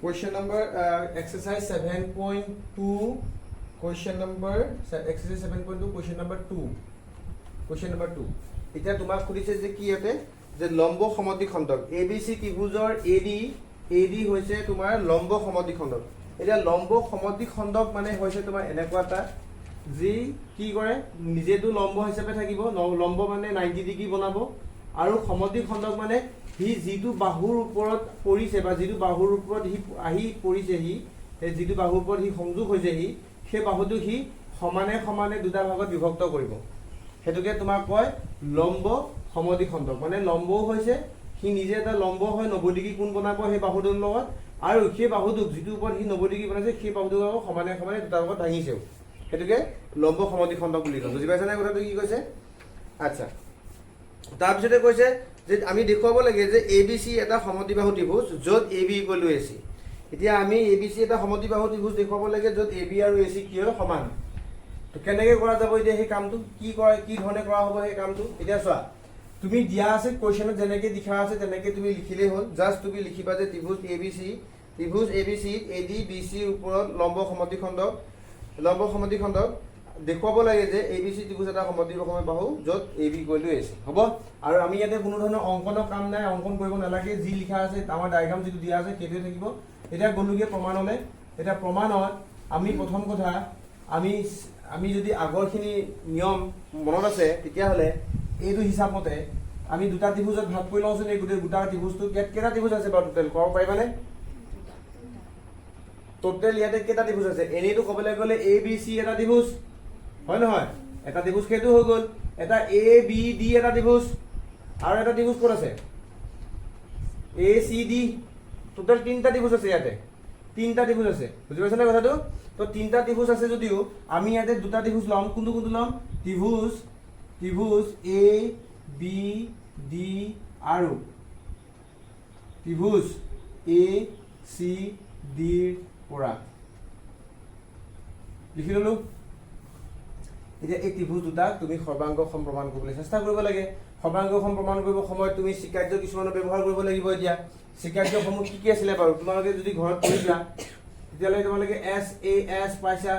Question number exercise 7.2. Question number exercise 7.2. Question number 2. Question number 2. এতিয়া তোমাক খুদিছে যে কি ইয়াতে যে লম্ব সমদ্বিখণ্ডক ABC ত্ৰিভুজৰ AD হৈছে তোমাৰ লম্ব সমদ্বিখণ্ডক। এতিয়া লম্ব সমদ্বিখণ্ডক মানে হৈছে তোমাৰ এনেকুৱা এটা যি কি কৰে নিজেতো লম্ব হিচাপে থাকিব, লম্ব মানে 90 ডিগ্ৰী বনাব আৰু সমদ্বিখণ্ডক মানে সি যিটো বাহুৰ ওপৰত পৰিছে বা যিটো বাহুৰ ওপৰত সি আহি পৰিছে সি যিটো বাহুৰ ওপৰত সি সংযোগ হৈছে সেই বাহুটো সি সমানে সমানে দুটা ভাগত বিভক্ত কৰিব। হেতুকে তোমাক কয় লম্ব সমদ্বিখণ্ডক। মানে লম্বও হৈছে সি নিজে এটা লম্ব হয় 90 ডিগ্ৰী কোণ বনাব সেই বাহুটোৰ লগত আৰু সেই বাহুটোক যিটো ওপৰত সি 90 ডিগ্ৰী বনাইছে সেই বাহুটোক সমানে সমানে দুটা ভাগত ভাঙিছেও। হেতুকে লম্ব সমদ্বিখণ্ডক বুলি কয়। বুজি পাইছা নে কথাটো কি কৈছে? আচ্ছা, তাৰপিছতে কৈছে যে আমি দেখুৱাব লাগে যে ABC এটা সমদ্বিবাহু ত্ৰিভুজ য'ত AB = AC। এতিয়া আমি ABC এটা সমদ্বিবাহু ত্ৰিভুজ দেখুৱাব লাগে য'ত AB আৰু AC কি হয় সমান। তো কেনেকৈ কৰা যাব এতিয়া সেই কামটো কি ধৰণে কৰা হ'ব সেই কামটো? এতিয়া চোৱা, তুমি দিয়া আছে কুৱেশ্যনত যেনেকৈ লিখা আছে তেনেকৈ তুমি লিখিলেই হ'ল। জাষ্ট তুমি লিখিবা যে ত্ৰিভুজ ABC AD BC ৰ ওপৰত লম্ব সমদ্বিখণ্ডক দেখুৱাব লাগে যে ABC ত্ৰিভুজ এটা সমদ্বিবাহু য'ত AB = AC হ'ব। আৰু আমি ইয়াতে কোনো ধৰণৰ অংকনৰ কাম নাই, অংকন কৰিব নালাগে, যি লিখা আছে আমাৰ ডায়েগ্ৰাম যিটো দিয়া আছে সেইটোৱে থাকিব। এতিয়া গ'লোগৈ প্ৰমাণলৈ। এতিয়া প্ৰমাণত আমি প্ৰথম কথা আমি যদি আগৰখিনি নিয়ম মনত আছে তেতিয়াহ'লে এইটো হিচাপতে আমি দুটা ত্ৰিভুজত ভাগ কৰি লওঁচোন। এই দুটা ত্ৰিভুজটো ইয়াত কেইটা ত্ৰিভুজ আছে বাৰু টোটেল ক'ব পাৰিবানে? টোটেল ইয়াতে কেইটা ত্ৰিভুজ আছে? এনেইতো ক'বলৈ গ'লে ABC এটা ত্ৰিভুজ হয় নহয়? এটা ত্ৰিভুজ সেইটো হৈ গ'ল। এটা ABD এটা ত্ৰিভুজ আৰু এটা ত্ৰিভুজ ক'ত আছে? ACD। টোটেল তিনিটা ত্ৰিভুজ আছে ইয়াতে, তিনিটা ত্ৰিভুজ আছে। বুজি পাইছানে কথাটো? তো তিনিটা ত্ৰিভুজ আছে যদিও আমি ইয়াতে দুটা ত্ৰিভুজ ল'ম। কোনটো ল'ম? ত্ৰিভুজ ABD আৰু ত্ৰিভুজ ACD ৰ পৰা লিখি ল'লো। এতিয়া এই ত্ৰিভুজ দুটাক তুমি সৰ্বাংগসম প্ৰমাণ কৰিবলৈ চেষ্টা কৰিব লাগে। সৰ্বাংগসম প্ৰমাণ কৰিব সময়ত তুমি স্বীকাৰ্য কিছুমানৰ ব্যৱহাৰ কৰিব লাগিব। এতিয়া স্বীকাৰ্যসমূহ কি আছিলে বাৰু? তোমালোকে যদি ঘৰত পঢ়িছা তেতিয়াহ'লে তোমালোকে SAS পাইছা,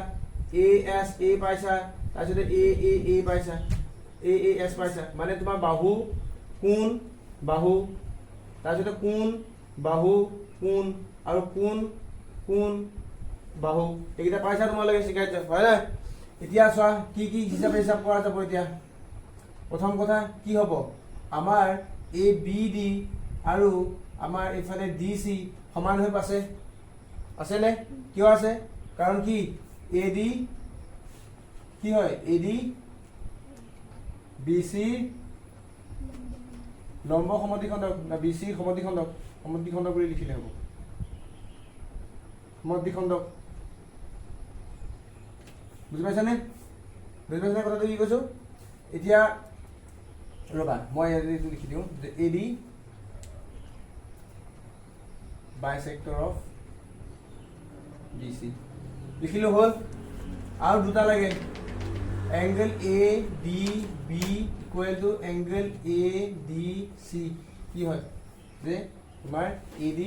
ASA পাইছা, তাৰপিছতে AAA পাইছা, AAS পাইছা। মানে তোমাৰ বাহু কোণ বাহু, তাৰপিছতে কোণ বাহু কোণ আৰু কোণ বাহু, এইকেইটা পাইছা তোমালোকে স্বীকাৰ্য হয় নাই? এতিয়া চোৱা কি হিচাপ কৰা যাব। এতিয়া প্ৰথম কথা কি হ'ব? আমাৰ ABD আৰু আমাৰ এইফালে DC সমান হৈ আছেনে? কিয় আছে? কাৰণ কি AD কি হয়? AD BC লম্ব সমদ্বিখণ্ডক না BC সমদ্বিখণ্ডক বুলি লিখিলে হ'ব। সমদ্বিখণ্ডক বুজি পাইছানে? কথাটো কি কৈছো? এতিয়া ৰবা মই এইটো লিখি দিওঁ যে AD বাইসেক্টৰ অফ BC লিখিলো হ'ল। আৰু দুটা লাগে, এংগল ADB = এংগল ADC কি হয়? যে তোমাৰ AD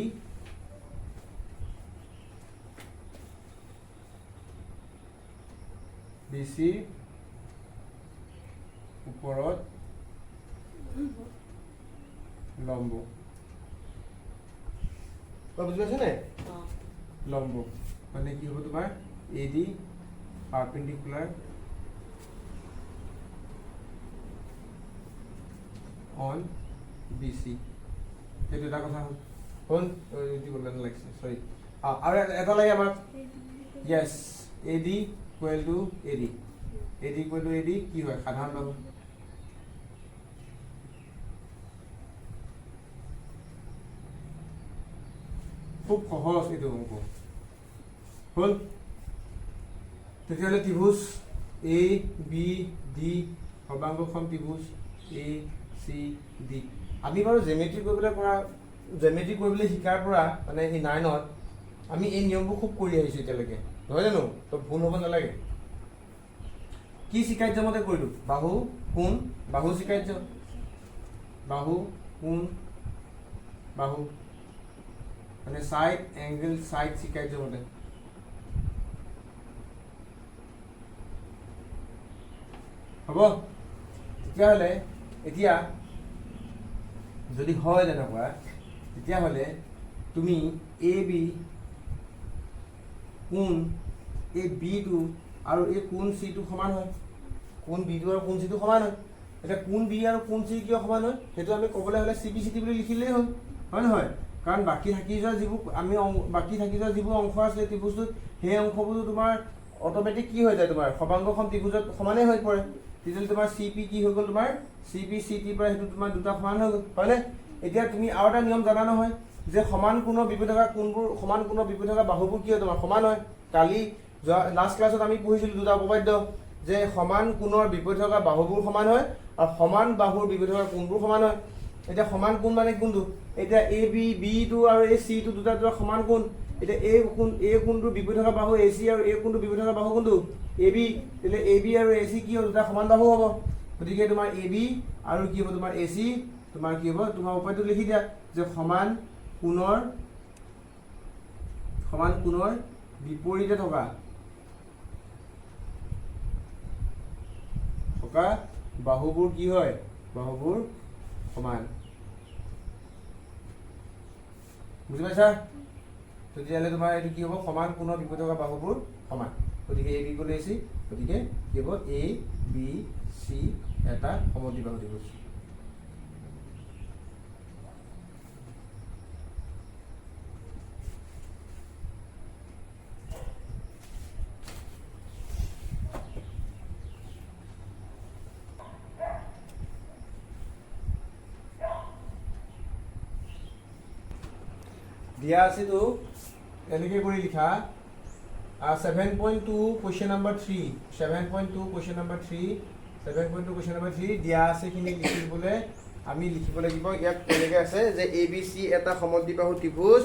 BC ওপৰত লম্ব। বুজি পাইছা নে? লম্ব মানে কি হ'ব তোমাৰ AD পাৰপেণ্ডিকুলাৰ অন BC। সেইটো এটা কথা হ'ল লাগিছে চৰি। আৰু এটা লাগে আমাক, য়েছ AD = AD কি হয়? সাধাৰণ বাহু। খুব সহজ এইটো অংক হ'ল। তেতিয়াহ'লে ত্ৰিভুজ ABD সৰ্বাংগসম ত্ৰিভুজ ACD। আমি বাৰু জেমেট্ৰি কৰিবলৈ শিকাৰ পৰা মানে এই 9ত আমি এই নিয়মবোৰ খুব কৰি আহিছোঁ এতিয়ালৈকে, নহয় জানো? তো ভুল হ'ব নালাগে। কি স্বীকাৰ্য মতে কৰিলোঁ? বাহু কোণ বাহু স্বীকাৰ্য, বাহু কোণ বাহু মানে সাইড এংগল সাইড শিকাইছো মতে হ'ব তেতিয়াহ'লে এতিয়া যদি হয় তেনেকুৱা তেতিয়াহ'লে তুমি এ বি কোণ এই বিটো আৰু এই কোণ চিটো সমান হয় কোণ বিটো আৰু কোণ চিটো সমান হয় এতিয়া কোণ বি আৰু কোণ চি কিয় সমান হয় সেইটো আমি ক'বলৈ হ'লে চি বি চি টি বুলি লিখিলেই হ'ল হয় নহয় কাৰণ বাকী থাকি যোৱা যিবোৰ অংশ আছিলে ত্ৰিভুজটোত সেই অংশবোৰ তোমাৰ অট'মেটিক কি হৈ যায় তোমাৰ সৰ্বাংগখন ত্ৰিভুজত সমানেই হৈ পৰে তেতিয়াহ'লে তোমাৰ চি পি কি হৈ গ'ল তোমাৰ চি পি চি টিৰ পৰা সেইটো তোমাৰ দুটা সমান হৈ গ'ল হয়নে এতিয়া তুমি আৰু এটা নিয়ম জানা নহয় যে সমান কোণৰ বিপৰীত থকা কোণবোৰ সমান কোণৰ বিপৰীত থকা বাহুবোৰ কি হয় তোমাৰ সমান হয় কালি লাষ্ট ক্লাছত আমি পঢ়িছিলোঁ দুটা উপপাদ্য যে সমান কোণৰ বিপৰীত থকা বাহুবোৰ সমান হয় আৰু সমান বাহুৰ বিপৰীত থকা কোণবোৰ সমান হয় এতিয়া সমান কোণ মানে কোনটো এতিয়া এ বি বিটো আৰু এই চিটো দুটা সমান কোণ এতিয়া এই কোণটোৰ বিপৰীত থকা বাহু এ চি আৰু এই কোণটোৰ বিপৰীত থকা বাহু কোনটো এ বি তেতিয়াহ'লে এ বি আৰু এ চি কি হ'ব দুটা সমান বাহু হ'ব গতিকে তোমাৰ এ বি আৰু কি হ'ব তোমাৰ এ চি তোমাৰ কি হ'ব তোমাৰ উপায়টো লিখি দিয়া যে সমান কোণৰ বিপৰীতে থকা বাহুবোৰ কি হয় বাহুবোৰ সমান বুজি পাইছা তেতিয়াহ'লে তোমাৰ এইটো কি হ'ব সমান কোণৰ বিপৰীতে থকা বাহুবোৰ সমান গতিকে এ বি গ'লে এ চি গতিকে কি হ'ব এ বি চি এটা সমদ্বিবাহু ত্ৰিভুজ দিয়া আছেতো এনেকৈ কৰি লিখা 7.2 কুৱেশ্যন নম্বৰ 3 7.2 কুৱেশ্যন নম্বৰ 3 দিয়া আছে খিনি লিখিবলৈ আমি লিখিব লাগিব ইয়াত এনেকৈ আছে যে এ বি চি এটা সমদ্বিবাহু ত্ৰিভুজ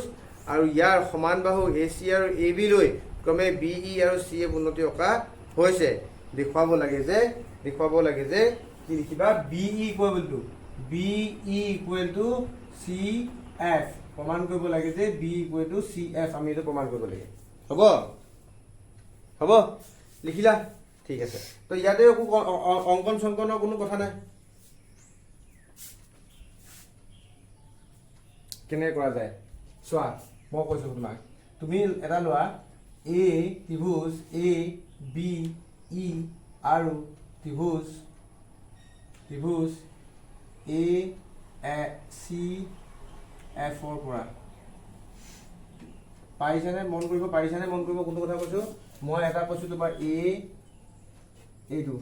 আৰু ইয়াৰ সমান বাহু এ চি আৰু এ বি লৈ ক্ৰমে বি ই আৰু চি এ উন্নতি অঁকা হৈছে দেখুৱাব লাগে যে কি লিখিবা B E equal to C F প্ৰমাণ কৰিব লাগে যে B equal to C F আমি এইটো প্ৰমাণ কৰিব লাগে হ'ব লিখিলা ঠিক আছে তো ইয়াতে একো অংকন চংকনৰ কোনো কথা নাই কেনেকৈ কৰা যায় চোৱা মই কৈছোঁ তোমাক তুমি এটা লোৱা এ ত্ৰিভুজ এ বি ই আৰু ত্ৰিভুজ এ চি এফৰ পৰা পাৰিছানে মন কৰিব কোনটো কথা কৈছোঁ মই এটা কৈছোঁ তোমাৰ এইটো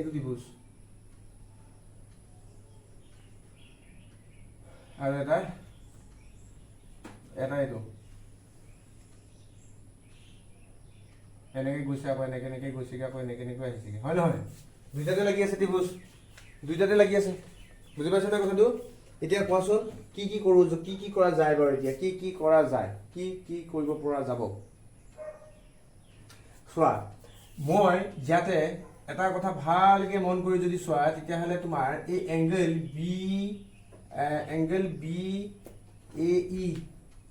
ত্ৰিভুজ আৰু এটা এইটো এনেকৈ গৈছে আকৌ এনেকৈ গৈছেগৈ আকৌ এনেকৈ আহিছেগৈ হয় নহয় দুইটাতে লাগি আছে ত্ৰিভুজ দুইটাতে লাগি আছে বুজি পাইছা নে কথাটো এতিয়া কোৱাচোন কি কৰা যায় বাৰু এতিয়া কি কৰা যায় কি কৰিব পৰা যাব চোৱা মই ইয়াতে এটা কথা ভালকৈ মন কৰি যদি চোৱা তেতিয়াহ'লে তোমাৰ এই এংগল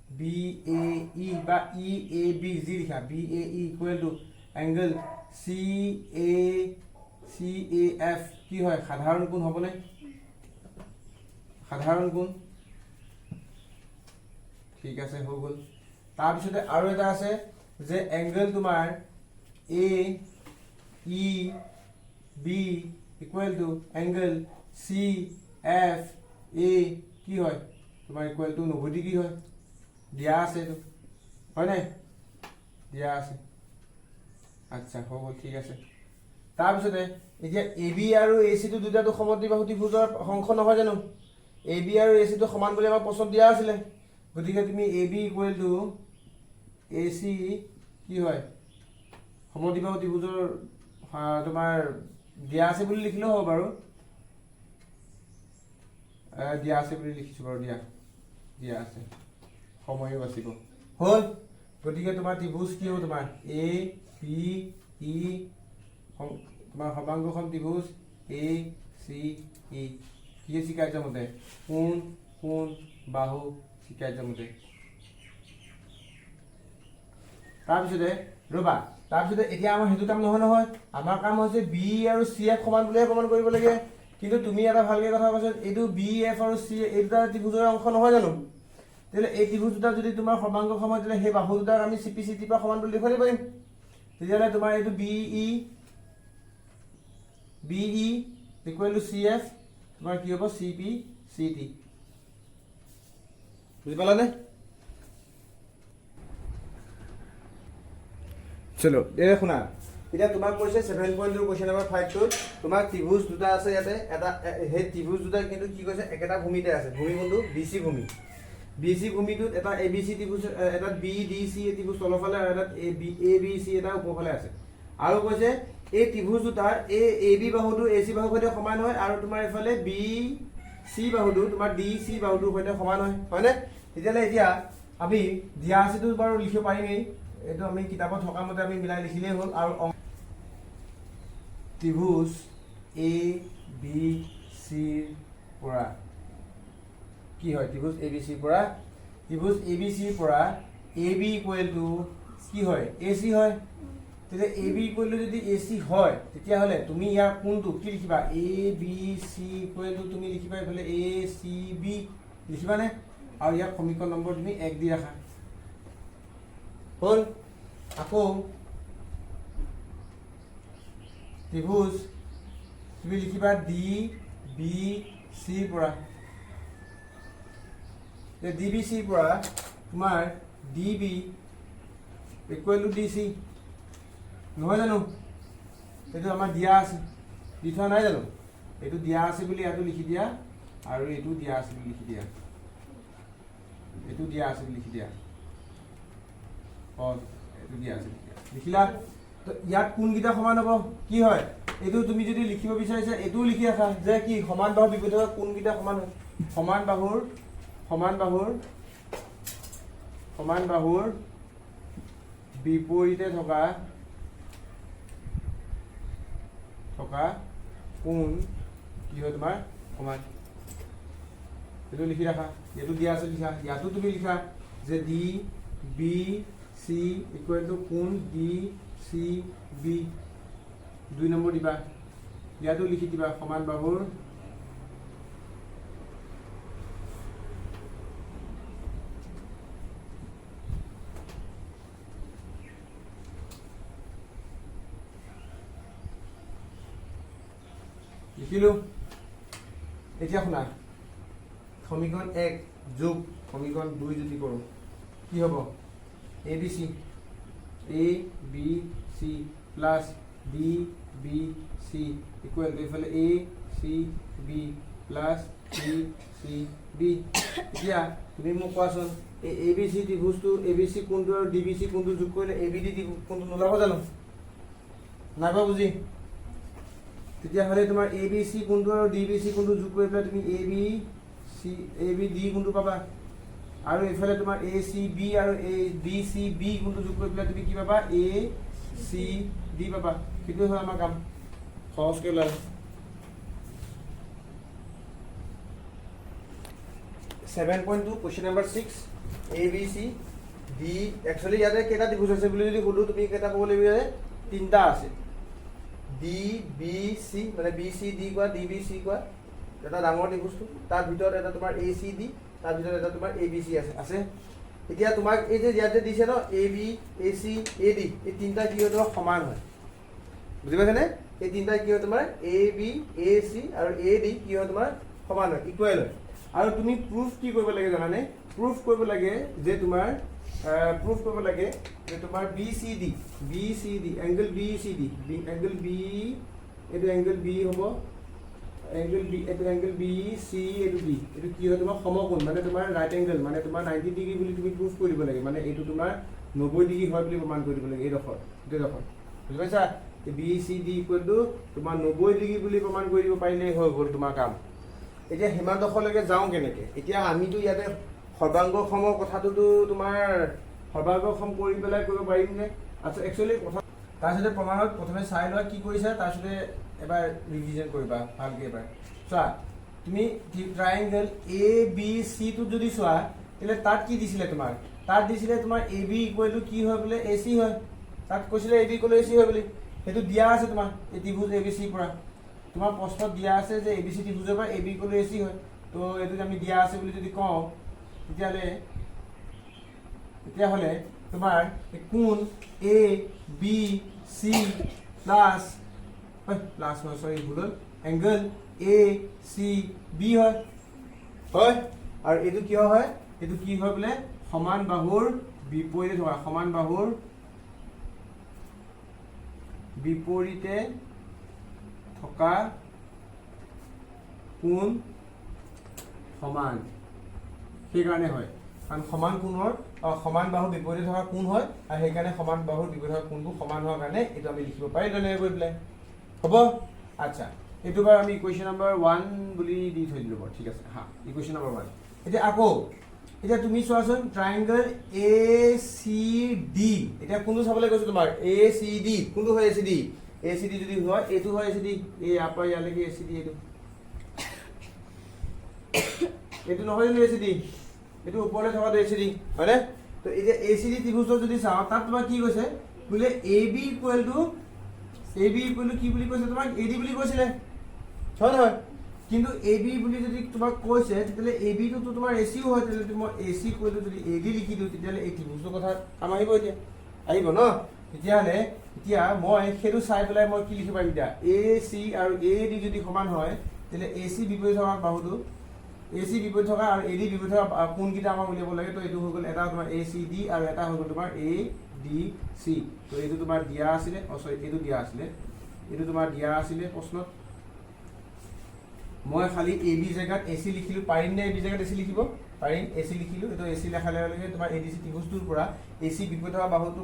বি এ ই বা ই এ বি যি লিখা B A E equal to angle C A F কি হয় সাধাৰণ কোণ হ'বনে সাধাৰণ কোণ ঠিক আছে হৈ গ'ল তাৰপিছতে আৰু এটা আছে যে এংগল তোমাৰ A E B equal to angle C F A কি হয় তোমাৰ ইকুৱেল টু 90 ডিগ্ৰী হয় দিয়া আছে এইটো হয় নাই দিয়া আছে আচ্ছা হৈ গ'ল ঠিক আছে তাৰপিছতে এতিয়া এ বি আৰু এ চিটো দুটাটো সমদ্বিবাহু ত্ৰিভুজৰ অংশ নহয় জানো এ বি আৰু এ চিটো সমান বুলি আমাক প্ৰশ্ন দিয়া আছিলে গতিকে তুমি A B equal to A C কি হয় সমদ্বিবাহু ত্ৰিভুজৰ তোমাৰ দিয়া আছে বুলি লিখিলেও হ'ব বাৰু দিয়া আছে বুলি লিখিছোঁ বাৰু দিয়া আছে সময়ো বাচিব হ'ল গতিকে তোমাৰ ত্ৰিভুজ কি হ'ব তোমাৰ এ পি ই তোমাৰ সৰ্বাংগসম ত্ৰিভুজ এ চি ই কি স্বীকাৰ্য মতে কোণ কোণ বাহু স্বীকাৰ্য মতে তাৰপিছতে ৰবা তাৰপিছতে এতিয়া আমাৰ সেইটো কাম নহয় আমাৰ কাম হৈছে বি আৰু চি এফ সমান বুলিহে প্ৰমাণ কৰিব লাগে কিন্তু তুমি এটা ভালকে কথা কৈছা এইটো বি এফ আৰু চি এই দুটা ত্ৰিভুজৰ অংশ নহয় জানো তেতিয়াহ'লে এই ত্ৰিভুজ দুটা যদি তোমাৰ সৰ্বাংগসম হয় তেতিয়াহ'লে সেই বাহু দুটাক আমি চি পি চি টিৰ পৰা সমান বুলি দেখুৱাব পাৰিম তেতিয়াহ'লে তোমাৰ এইটো B E equal to C F তোমাৰ কি হ'ব চি পি চি টি বুজি পালানে চলো দে শুনা এতিয়া তোমাক কৈছে 7.2 কোৱেশ্চন নম্বৰ 5 টোত তোমাক ত্ৰিভুজ দুটা আছে ইয়াতে এটা সেই ত্ৰিভুজ দুটা কিন্তু কি কৈছে একেটা ভূমিতে আছে ভূমি কোনটো বিসি ভূমি বিসি ভূমিটোত এটা এবিসি ত্ৰিভুজ এটা বিডিসি ত্ৰিভুজ তলফালে আৰু এটা এবিসি এটা ওপৰফালে আছে আৰু কৈছে এই ত্ৰিভুজ দুটাৰ এবি বাহুটো এসি বাহুৰ সৈতে সমান হয় আৰু তোমাৰ ইফালে বিসি বাহুটো তোমাৰ ডিসি বাহুটোৰ সৈতে সমান হয় হয়নে তেতিয়ালে এতিয়া আমি দিয়া আছেটো বাৰু লিখিব পাৰিমেই এইটো আমি কিতাপত থকা মতে আমি মিলাই লিখিলেই হ'ল আৰু ত্ৰিভুজ এ বি সিৰ পৰা কি হয় ত্ৰিভুজ এ বি সিৰ পৰা ত্ৰিভুজ এ বি সিৰ পৰা এ বি ইকুৱেল টু কি হয় এ চি হয় তেতিয়া এ বি ইকুৱেল টু যদি এ চি হয় তেতিয়াহ'লে তুমি ইয়াৰ কোনটো কি লিখিবা এ বি চি ইকুৱেল টু তুমি লিখিবা এইফালে এ চি বি লিখিবানে আৰু ইয়াৰ সমীকৰণ নম্বৰ তুমি 1 দি ৰাখা হ'ল আকৌ ত্ৰিভুজ তুমি লিখিবা ডি বি সিৰ পৰা ডি বি সিৰ পৰা তোমাৰ D B equal to D C নহয় জানো এইটো আমাৰ দিয়া আছে দি থোৱা নাই জানো এইটো দিয়া আছে বুলি ইয়াতো লিখি দিয়া আৰু এইটো দিয়া আছে বুলি লিখি দিয়া এইটো দিয়া আছে বুলি লিখি দিয়া এইটো দিয়া আছে লিখিলা তো ইয়াত কোনকেইটা সমান হ'ব কি হয় এইটো তুমি যদি লিখিব বিচাৰিছা এইটোও লিখি ৰাখা যে কি সমান বাহুৰ বিপৰীতে কোনকেইটা সমান হয় সমান বাহুৰ বিপৰীতে থকা কোন কি হয় তোমাৰ সমান এইটো লিখি ৰাখা এইটো দিয়া আছে লিখা ইয়াতো তুমি লিখা যে D B C equal to কোন ডি চি বি 2 নম্বৰ দিবা ইয়াতো লিখি দিবা সমান বাহুৰ লিখিলো এতিয়া শুনা সমীকৰণ 1 যোগ সমীকৰণ 2 যদি কৰোঁ কি হ'ব A B C plus D B C equal to এইফালে A C B plus D C B এতিয়া তুমি মোক কোৱাচোন এই এ বি চি ত্ৰিভুজটো এ বি চি কোণটো আৰু ডি বি চি কোণটো যোগ কৰিলে এ বি ডি কোণটো নোলাব জানো নাইবা বুজি তেতিয়াহ'লে তোমাৰ এ বি চি কোণটো আৰু ডি বি চি কোণটো যোগ কৰি পেলাই তুমি এ বি ডি কোণটো পাবা আৰু এইফালে তোমাৰ এ চি বি আৰু এ ডি চি বি কোণটো যোগ কৰি পেলাই তুমি কি পাবা এ চি ডি পাবা সেইটো হয় আমাৰ কাম সহজকৈ ওলালে 7.2 question number 6 A B C D actually ইয়াতে কেইটা ত্ৰিভুজ আছে বুলি যদি ক'লো তুমি কেইটা ক'ব লাগিব তিনটা আছে D B C মানে B C D কোৱা D B C কোৱা এটা ডাঙৰ ত্ৰিভুজটো তাৰ ভিতৰত এটা তোমাৰ A C D তাৰ ভিতৰত এটা তোমাৰ A B C আছে এতিয়া তোমাক এই যে ইয়াতে দিছে ন A B A C A D এই তিনটা কি হয় তোমাৰ সমান হয় বুজি পাইছানে এই তিনটা কি হয় তোমাৰ A B A C আৰু A D কি হয় তোমাৰ সমান হয় ইকুৱেল হয় আৰু তুমি প্ৰুফ কি কৰিব লাগে জানানে প্ৰুফ কৰিব লাগে যে তোমাৰ BCD angle BCD angle B এটো এংগল B হ'ব এংগল B এটো এংগল BC এটো B এটো কি হয় তোমাৰ সমকোণ মানে তোমাৰ ৰাইট এংগল মানে তোমাৰ 90 ডিগ্ৰী বুলি তুমি প্ৰুফ কৰিব লাগে মানে এটো তোমাৰ 90 ডিগ্ৰী হয় বুলি প্ৰমাণ কৰিব লাগে এই ডখৰ বুজি পাইছা BCD ইকুৱেল টু তোমাৰ 90 ডিগ্ৰী বুলি প্ৰমাণ কৰিব পাৰিলে হৈ গ'ল তোমাৰ কাম এতিয়া হিমাদশলৈকে যাওঁ কেনেকে এতিয়া আমিতো ইয়াতে সৰ্বাংগসমৰ কথাটোতো তোমাৰ সৰ্বাংগসম কৰি পেলাই কৰিব পাৰিম নে আচ্ছা একচুয়ালি কথা তাৰপিছতে প্ৰমাণত প্ৰথমে চাই লোৱা কি কৰিছা, তাৰপিছতে এবাৰ ৰিভিজন কৰিবা ভালকৈ এবাৰ চোৱা। তুমি ট্ৰাইংগল এ বি চি টো যদি চোৱা তেতিয়াহ'লে তাত কি দিছিলে তোমাৰ, তাত দিছিলে তোমাৰ এ বি ইকুৱেল টু কি হয় বোলে এ চি হয়, তাত কৈছিলে A B equal to A C হয় বুলি, সেইটো দিয়া আছে তোমাৰ এই ত্ৰিভুজ এ বি চিৰ পৰা। তোমাৰ প্ৰশ্নত দিয়া আছে যে এ বি চি ত্ৰিভুজৰ পৰা A B equal to A C হয়, তো এইটো আমি দিয়া আছে বুলি যদি কওঁ তেতিয়াহ'লে তোমাৰ কোণ এ বি চি প্লাছ নহয় চৰি ভুল হ'ল, এংগল এ চি বি হয় হয়। আৰু এইটো কিয় হয়, এইটো কি হয় বোলে সমান বাহুৰ বিপৰীতে থকা, সমান বাহুৰ বিপৰীতে থকা কোণ সমান, সেইকাৰণে হয়। কাৰণ সমান কোণৰ সমান বাহুৰ বিপৰীতে থকা কোণ হয়, আৰু সেইকাৰণে সমান বাহুৰ বিপৰীতে থকা কোণবোৰ সমান হোৱাৰ কাৰণে এইটো আমি লিখিব পাৰি তেনেকৈ কৰি পেলাই হ'ব। আচ্ছা, এইটো বাৰু আমি ইকুৱেশ্যন নম্বৰ 1 বুলি দি থৈ দিলোঁ বাৰু, ঠিক আছে হা, ইকুৱেশ্যন নম্বৰ 1। এতিয়া আকৌ এতিয়া তুমি চোৱাচোন ট্ৰাইংগল এ চি ডি, এতিয়া কোনটো চাবলৈ গৈছো তোমাৰ এ চি ডি, কোনটো হয় A C D, A C D যদি হয় এইটো হয় এ চি ডি, এই ইয়াৰ পৰা ইয়ালৈকে এ চি ডি, এইটো নহয় জানো এ চি ডি, এইটো ওপৰলৈ থকাটো এ চি ডি হয়নে। তো এতিয়া এ চি ডি ত্ৰিভুজটো যদি চাওঁ তাত তোমাৰ কি কৈছে বোলে এ বি ইকুৱেল টু কি বুলি কৈছে তোমাক এ ডি বুলি কৈছিলে হয় নহয়, কিন্তু এ বি বুলি যদি তোমাক কৈছে তেতিয়াহ'লে এ বিটো তোমাৰ এ চিও হয়, তেতিয়াহ'লে মই এ চি কৈলো যদি এ ডি লিখি দিওঁ তেতিয়াহ'লে এই ত্ৰিভুজটোৰ কথা কাম আহিব, এতিয়া আহিব ন। তেতিয়াহ'লে এতিয়া মই সেইটো চাই পেলাই মই কি লিখিব পাৰিম, এতিয়া এ চি আৰু এ ডি যদি সমান হয় তেতিয়াহ'লে এ চি বিপৰীত থকা বাহুটো, এ চি বিপৰীত থকা আৰু এ ডি বিপৰীত থকা কোনকেইটা আমাক উলিয়াব লাগে, তো এইটো হৈ গ'ল এটা তোমাৰ এ চি ডি আৰু এটা হৈ গ'ল তোমাৰ এ ডি চি। তো এইটো তোমাৰ দিয়া আছিলে, চৰি এইটো দিয়া আছিলে, এইটো তোমাৰ দিয়া আছিলে প্ৰশ্নত, মই খালি এ বি জেগাত এ চি লিখিলোঁ, পাৰিম নে এ বি জেগাত এ চি লিখিব পাৰিম, এ চি লিখিলোঁ। এইটো এ চি লেখাৰ লগে লগে তোমাৰ এ ডি চি ত্ৰিভুজটোৰ পৰা এ চি বিপৰীত থকা বাহুটো,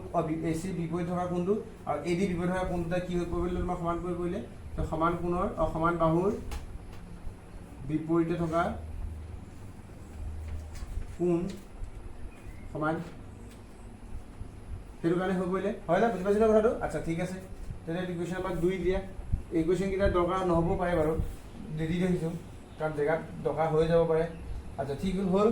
এ চি বিপৰীত থকা কোণটো আৰু এ ডি বিপৰীত থকা কোণটোতে কি হৈ পৰিলে তোমাৰ সমান কৰি পৰিলে, তো সমান কোণৰ সমান বাহুৰ বিপৰীতে থকা কোণ সমান, সেইটো কাৰণে হৈ পৰিলে হয় না, বুজি পাইছিলা কথাটো। আচ্ছা ঠিক আছে, তেনেহ'লে ইকুৱেশ্যন নম্বৰ 2 দিয়া। এই কুৱেশ্যনকেইটা দৰকাৰ নহ'বও পাৰে বাৰু, দি দেখিছোঁ কাৰণ জেগাত দৰকাৰ হৈ যাব পাৰে। আচ্ছা ঠিক হ'ল।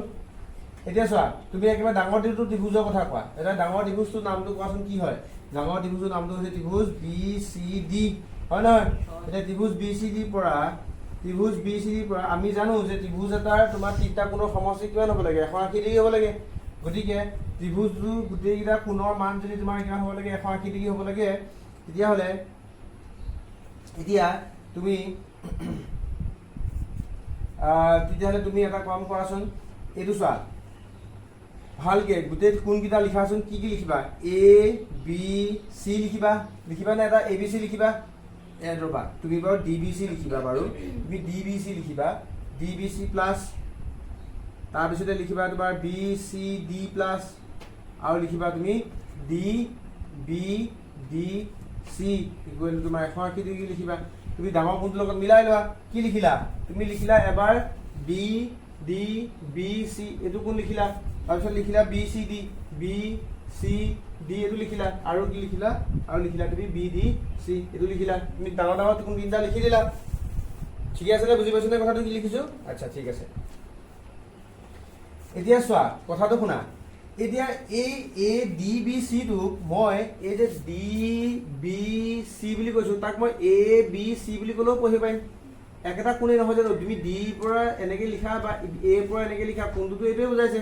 এতিয়া চোৱা তুমি একেবাৰে ডাঙৰ ত্ৰিভুজৰ কথা কোৱা, এটা ডাঙৰ ত্ৰিভুজটোৰ নামটো কোৱাচোন কি হয়, ডাঙৰ ত্ৰিভুজটোৰ নামটো হৈছে ত্ৰিভুজ বি চি ডি হয় নহয়। এতিয়া ত্ৰিভুজ বি চি ডিৰ পৰা আমি জানো যে ত্ৰিভুজ এটাৰ তোমাৰ 3টা কোণৰ সমষ্টি কিমান হ'ব লাগে, 180 ডিগ্ৰী হ'ব লাগে। গতিকে ত্ৰিভুজটোৰ গোটেইকেইটা কোণৰ মান যদি তোমাৰ কিমান হ'ব লাগে, 180 ডিগ্ৰী হ'ব লাগে, তেতিয়াহ'লে এতিয়া তুমি এটা কাম কৰাচোন, এইটো চোৱা ভালকে গোটেই কোনকেইটা লিখাচোন, কি লিখিবা, এ বি চি লিখিবা নে এটা এ বি চি লিখিবা, ৰ'বা তুমি বাৰু ডি বি চি লিখিবা, বাৰু তুমি ডি বি চি লিখিবা, ডি বি চি প্লাছ, তাৰপিছতে লিখিবা তোমাৰ বি চি ডি প্লাছ, আৰু লিখিবা তুমি D B D C equal to তোমাৰ 180 ডিগ্ৰী লিখিবা। তুমি ডাঙৰ কোণটোৰ লগত মিলাই লোৱা, কি লিখিলা, তুমি লিখিলা এবাৰ বি ডি বি চি, এইটো কোণ লিখিলা, তাৰপিছত লিখিলা বি চি ডি এইটো লিখিলা, আৰু কি লিখিলা, আৰু লিখিলা তুমি বি ডি চি এইটো লিখিলা, তুমি ডাঙৰ কোণ 3টা লিখি দিলা। ঠিকে আছে নে, বুজি পাইছো নে কথাটো কি লিখিছো। আচ্ছা ঠিক আছে, এতিয়া চোৱা কথাটো শুনা। এতিয়া এই এ ডি বি চিটোক মই এই যে ডি বি চি বুলি কৈছো, তাক মই এ বি চি বুলি ক'লেও পঢ়িব পাৰিম, একেটা কোণেই নহয় জানো। তুমি ডিৰ পৰা এনেকে লিখা বা এৰ পৰা এনেকে লিখা, কোণটোতো এইটোৱে বুজাইছে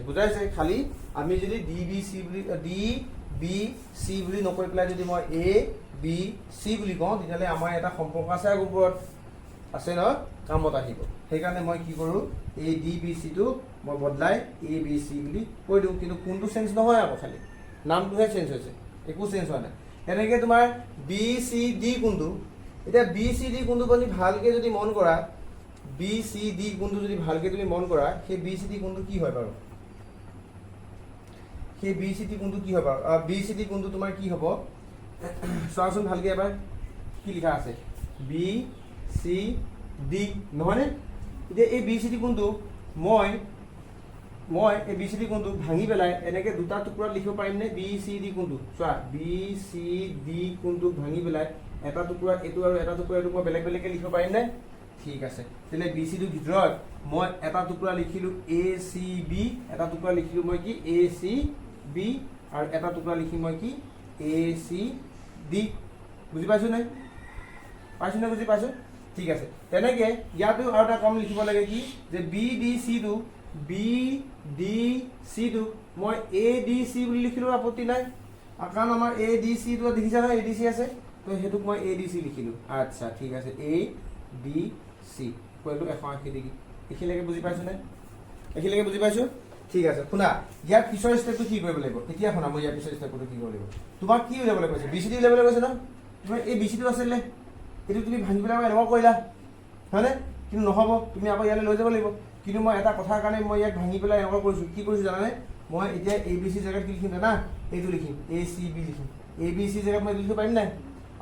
বুজাইছে। খালি আমি যদি ডি বি চি বুলি নকৈ পেলাই যদি মই এ বি চি বুলি কওঁ, তেতিয়াহ'লে আমাৰ এটা সম্পৰ্ক আছে আৰু ওপৰত আছে ন, কামত আহিব। সেইকাৰণে মই কি কৰোঁ, এই ডি বি চিটো মই বদলাই এ বি চি বুলি কৈ দিওঁ, কিন্তু কোনটো চেঞ্জ নহয় আকৌ, খালি নামটোহে চেঞ্জ হৈছে, একো চেঞ্জ হোৱা নাই। এনেকৈ তোমাৰ বি চি ডি কোনটো, এতিয়া বি চি ডি কোনটো তুমি ভালকৈ যদি মন কৰা, বি চি ডি কোনটো যদি ভালকৈ তুমি মন কৰা, সেই বি চি ডি কোনটো কি হয় বাৰু, বি চি ডি কোনটো তোমাৰ কি হ'ব চোৱাচোন ভালকৈ এবাৰ, কি লিখা আছে বি চি ডি নহয়নে। এতিয়া এই বি চি ডি কোনটো মই মই এই বি চি ডি কোণটো ভাঙি পেলাই এনেকৈ দুটা টুকুৰাত লিখিব পাৰিমনে বি চি ডি কোণটো চোৱা বি চি ডি কোণটো ভাঙি পেলাই এটা টুকুৰাত এইটো আৰু এটা টুকুৰা এইটো মই বেলেগ বেলেগকৈ লিখিব পাৰিমনে ঠিক আছে তেতিয়াহ'লে বি চি ডিৰ ভিতৰত মই এটা টুকুৰা লিখিলোঁ এ চি বি এটা টুকুৰা লিখিলোঁ মই কি এ চি বি আৰু এটা টুকুৰা লিখিম মই কি এ চি ডি বুজি পাইছোঁ নাই পাইছোঁ নে বুজি পাইছোঁ ঠিক আছে তেনেকৈ ইয়াতো আৰু এটা কম লিখিব লাগে কি যে বি ডি চিটো বি ডি চিটো মই এ ডি চি বুলি লিখিলোঁ আপত্তি নাই কাৰণ আমাৰ এ ডি চিটো দেখিছা নহয় এ ডি চি আছে তো সেইটোক মই এ ডি চি লিখিলোঁ আচ্ছা ঠিক আছে এ ডি চি কৈলোঁ 180 ডিগ্ৰী এইখিনিলৈকে বুজি পাইছোঁ নে এইখিনিলৈকে বুজি পাইছোঁ ঠিক আছে শুনা ইয়াৰ পিছৰ ষ্টেপটো কি কৰিব লাগিব এতিয়া শুনা মই ইয়াৰ পিছৰ ষ্টেপটো কি কৰিব লাগিব তোমাক কি উলিয়াবলৈ কৈছে বি চি ডি উলিয়াবলৈ কৈছে ন তোমাৰ এই বি চি ডিটো আছিলে এইটো তুমি ভাঙি পেলাই এনেকুৱা কৰিলা হয়নে কিন্তু নহ'ব তুমি আকৌ ইয়ালৈ লৈ যাব লাগিব কিন্তু মই এটা কথাৰ কাৰণে মই ইয়াক ভাঙি পেলাই এনেকুৱা কৰিছোঁ কি কৰিছোঁ জানানে মই এতিয়া এ বি চি জেগাত কি লিখিম জানা এইটো লিখিম এ চি বি লিখিম এ বি চি জেগাত মই লিখিব পাৰিম নাই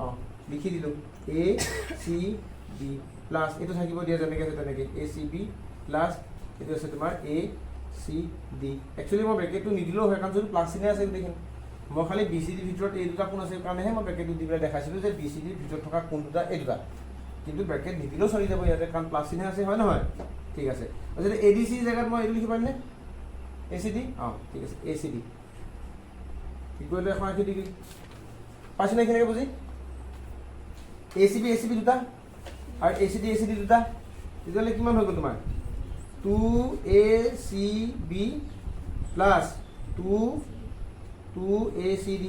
অঁ লিখি দিলোঁ এ চি বি প্লাছ এইটো থাকিব দিয়া যেনেকৈ আছে তেনেকৈ এ চি বি প্লাছ এইটো আছে তোমাৰ এ চি ডি একচুৱেলি মই ব্ৰেকেটটো নিদিলেও হয় কাৰণ যদি প্লাছ চিনে আছে গোটেইখিনি মই খালি বি চি ডিৰ ভিতৰত এই দুটা কোণ আছে কাৰণেহে মই ব্ৰেকেটটো দি পেলাই দেখাইছিলোঁ যে বি চি ডিৰ ভিতৰত থকা কোণ দুটা এই দুটা কিন্তু ব্ৰেকেট নিদিলেও চলি যাব ইয়াতে কাৰণ প্লাছ চিনে আছে হয় নহয় ঠিক আছে যদি এ ডি চি জেগাত মই এইটো লিখিব পাৰিমনে এ চি ডি অঁ ঠিক আছে এ চি ডি কি কৰিলোঁ 180 ডিগ্ৰী পাইছোঁ নে এইখিনিকে বুজি এ চি বি দুটা আৰু এ চি ডি দুটা তেতিয়াহ'লে কিমান হৈ গ'ল তোমাৰ 2AC প্লাছ 2AC D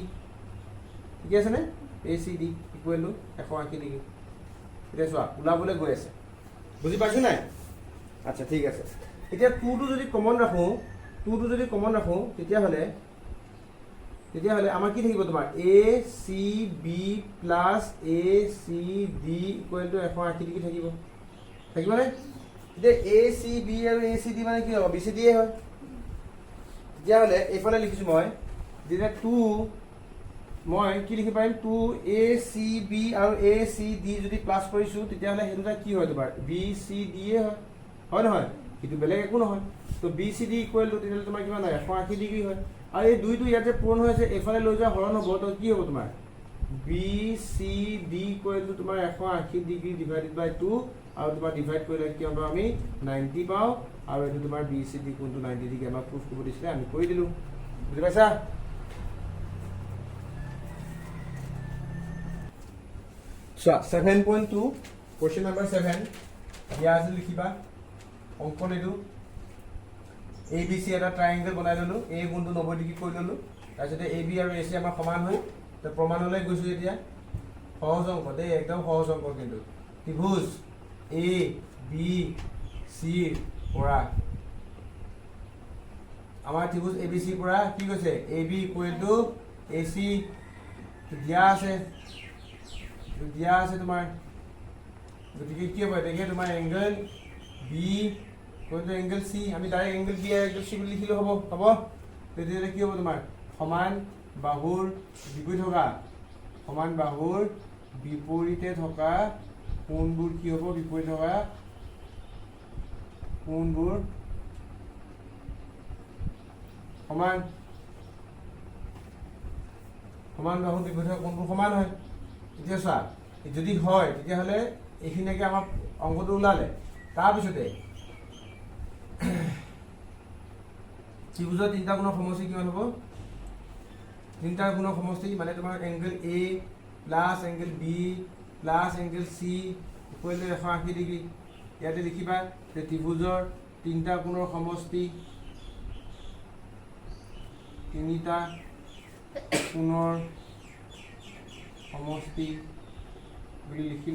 ঠিকে আছেনে ACD ইকুৱেল টু 180 ডিগ্ৰী এতিয়া চোৱা ওলাবলৈ গৈ আছে বুজি পাইছোঁ নাই আচ্ছা ঠিক আছে এতিয়া 2টো যদি কমন ৰাখোঁ তেতিয়াহ'লে আমাৰ কি থাকিব তোমাৰ ACB plus ACD equal to 180 degree থাকিবনে এতিয়া ACB আৰু ACD মানে কি হ'ব BCD হয় তেতিয়াহ'লে এইফালে লিখিছোঁ মই যেতিয়া 2 মই কি লিখিব পাৰিম 2ACB আৰু ACD যদি প্লাছ কৰিছোঁ তেতিয়াহ'লে সেইটো কি হয় তোমাৰ BCD হয় নহয় কিন্তু বেলেগ একো নহয় তো BCD ইকুৱেল টু তেতিয়াহ'লে তোমাৰ কিমান হয় 180 ডিগ্ৰী হয় আৰু এই দুইটো ইয়াতে পূৰণ হৈ আছে এইফালে লৈ যোৱা হৰণ হ'ব তো কি হ'ব তোমাৰ BCD ইকুৱেল টু তোমাৰ 180 ডিগ্ৰী ডিভাইডেড বাই 2 আৰু তোমাৰ ডিভাইড কৰিলে কি হ'ব আমি 90 পাওঁ আৰু এইটো তোমাৰ BCD কোনটো 90 ডিগ্ৰী আমাক প্ৰুফ কৰিব দিছিলে আমি কৰি দিলোঁ বুজি পাইছা চোৱা 7.2 কোৱেশ্চন নম্বৰ 7 দিয়া আছে লিখিবা অংকন এইটো ABC এটা ট্ৰাইংগল বনাই ল'লোঁ A কোণটো 90 ডিগ্ৰী কৰি ল'লোঁ তাৰপিছতে AB আৰু AC আমাৰ সমান হয় তো প্ৰমাণলৈ গৈছোঁ এতিয়া সহজ অংক দেই একদম সহজ অংক কিন্তু ত্ৰিভুজ ABC পৰা আমাৰ ত্ৰিভুজ ABC পৰা কি কৈছে AB ইকুৱেল টু AC দিয়া আছে তোমাৰ গতিকে কি হ'ব এতিয়া তোমাৰ angle B equal to angle C আমি ডাইৰেক্ট এংগল B আৰু এংগল C বুলি লিখিলেও হ'ব তেতিয়াহ'লে কি হ'ব তোমাৰ সমান বাহুৰ বিপৰীতে থকা কোণবোৰ কি হ'ব বিপৰীতে থকা কোণবোৰ সমান বাহুৰ বিপৰীতে থকা কোণবোৰ সমান হয় এতিয়া চোৱা যদি হয় তেতিয়াহ'লে এইখিনিকে আমাৰ অংকটো ওলালে তাৰপিছতে ত্ৰিভুজৰ তিনিটা কোণৰ সমষ্টি কিমান হ'ব তিনিটা কোণৰ সমষ্টি মানে তোমাৰ angle A plus angle B plus angle C equal to 180 degree ইয়াতে লিখিবা যে ত্ৰিভুজৰ তিনিটা কোণৰ সমষ্টি বুলি লিখি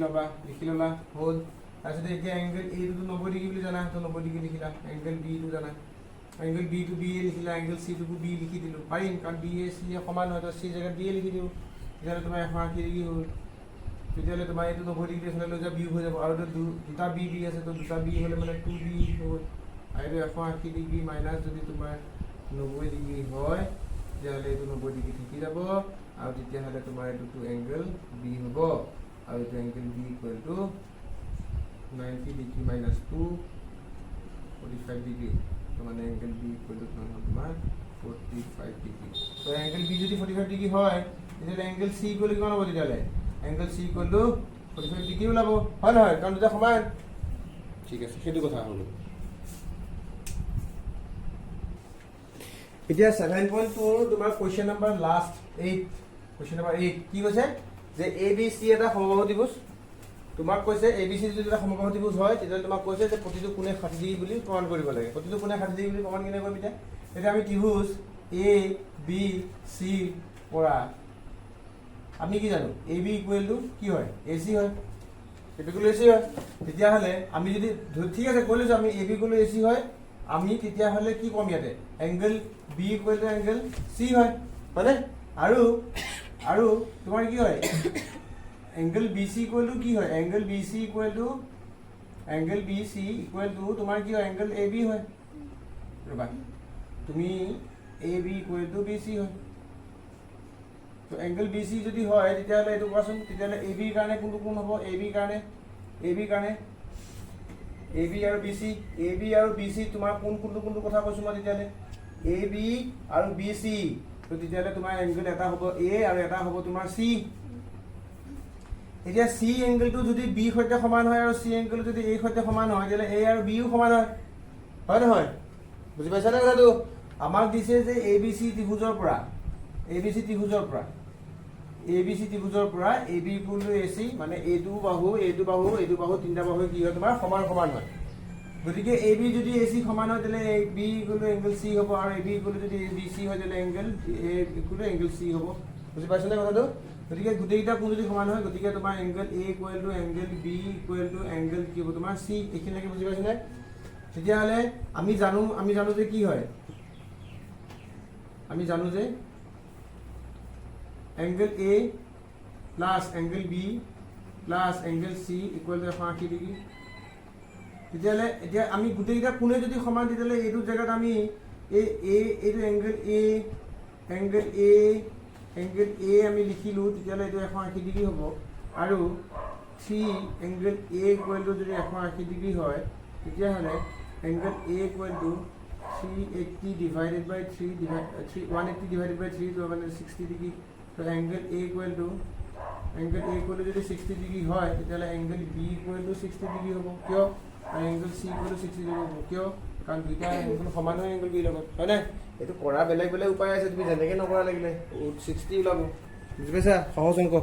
ল'লা হ'ল তাৰপিছতে এতিয়া এংগল A টো 90 ডিগ্ৰী বুলি জানা তো 90 ডিগ্ৰী লিখিলা এংগল B টো জানা এংগল B টো B লিখিলা এংগল C টো B লিখি দিলোঁ পাৰিম কাৰণ B A C সমান হয় তো C জেগাত B লিখি দিওঁ তেতিয়াহ'লে তোমাৰ 180 ডিগ্ৰী হ'ল তেতিয়াহ'লে তোমাৰ এইটো 90 ডিগ্ৰী ফালে লৈ যোৱা বিয়োগ হৈ যাব আৰু দুটা B আছে তো দুটা B হ'লে মানে 2B হ'ল আৰু এইটো 180 ডিগ্ৰী মাইনাছ যদি তোমাৰ 90 ডিগ্ৰী হয় তেতিয়াহ'লে এইটো 90 ডিগ্ৰী থাকি যাব আৰু তেতিয়াহ'লে তোমাৰ এইটো এংগল B হ'ব আৰু এইটো angle B equal to 90 degree minus 2 45 degree মানে এংগেল বি ইকুৱেল টু কিমান হ'ল তোমাৰ 45 ডিগ্ৰী তো এংগেল বি যদি 45 ডিগ্ৰী হয় তেতিয়াহ'লে এংগেল চি ইকুৱেল কিমান হ'ব তেতিয়াহ'লে angle C equal two 45 degree ওলাব হয় নহয় কাৰণ দুটা সমান ঠিক আছে সেইটো কথা হ'ল এতিয়া 7.2 তোমাৰ question number last 8 question number 8 কি কৈছে যে এ বি চি এটা সমবাহু ত্ৰিভুজ তোমাক কৈছে এ বি চি যদি এটা সমবাহু ত্ৰিভুজ হয় তেতিয়া তোমাক কৈছে যে প্ৰতিটো কোণে 60 ডিগ্ৰী বুলি প্ৰমাণ কৰিব লাগে প্ৰতিটো কোণে 60 ডিগ্ৰী বুলি প্ৰমাণ কেনে কৰিম এতিয়া আমি ত্ৰিভুজ এ বি চি পৰা আমি কি জানো এ বি ইকুৱেল টু কি হয় এ চি হয় A B equal A C হয় তেতিয়াহ'লে আমি যদি ঠিক আছে কৈ লৈছোঁ আমি A B equal A C হয় আমি তেতিয়াহ'লে কি ক'ম ইয়াতে angle B equal to angle C হয় হয়নে আৰু তোমাৰ কি হয় angle B C equal to কি হয় angle B C equal to তোমাৰ কি হয় এংগেল এ বি হয় ৰ'বা তুমি A B equal to B C হয় তো এংগেল বি চি যদি হয় তেতিয়াহ'লে এইটো কোৱাচোন তেতিয়াহ'লে এ বিৰ কাৰণে কোনটো কোণ হ'ব এ বিৰ কাৰণে এ বি আৰু বি চি তোমাৰ কোনটো কথা কৈছোঁ মই তেতিয়াহ'লে এ বি আৰু বি চি তো তেতিয়াহ'লে তোমাৰ এংগেল এটা হ'ব এ আৰু এটা হ'ব তোমাৰ চি এতিয়া চি এংগেলটো যদি বি সৈতে সমান হয় আৰু চি এংগেলটো যদি এ সৈতে সমান হয় তেতিয়াহ'লে এ আৰু বিও সমান হয় হয় নহয় বুজি পাইছানে কথাটো আমাক দিছে যে এ বি চি ত্ৰিভুজৰ পৰা এ বি চি ত্ৰিভুজৰ পৰা A B equal to A C মানে এইটো বাহু তিনিটা বাহু কি হয় তোমাৰ সমান হয় গতিকে এ বি যদি এ চি সমান হয় তেতিয়াহ'লে A B equal to angle C হ'ব আৰু এ বি ইকুৱেল টু যদি বি চি হয় তেতিয়াহ'লে angle A equal to angle C হ'ব বুজি পাইছানে কথাটো গতিকে গোটেইকেইটা কোণ যদি সমান হয় গতিকে তোমাৰ angle A equal to angle B equal to angle কি হ'ব তোমাৰ চি এইখিনিলৈকে বুজি পাইছানে তেতিয়াহ'লে আমি জানো যে কি হয় আমি জানো যে angle A plus angle B plus angle C equal to 180 degree তেতিয়াহ'লে এতিয়া আমি গোটেইকেইটা কোণে যদি সমান তেতিয়াহ'লে এইটো জেগাত আমি এইটো এংগেল এ আমি লিখিলোঁ তেতিয়াহ'লে এইটো 180 ডিগ্ৰী হ'ব আৰু C angle A equal to যদি 180 ডিগ্ৰী হয় তেতিয়াহ'লে angle A equal to 380 divided by 180 divided by 3 তো মানে 60 ডিগ্ৰী তো এংগেল এ ইকুৱেল টু যদি 60 ডিগ্ৰী হয় তেতিয়াহ'লে angle B equal to 60 degree হ'ব কিয় আৰু angle C equal to 60 degree হ'ব কিয় কাৰণ দুইটা এংগেল সমান হয় এংগেল বিৰ লগত হয়নে এইটো কৰা বেলেগ উপায় আছে তুমি যেনেকৈ নকৰা লাগিলে 60 ওলাব বুজি পাইছা সহজ অংক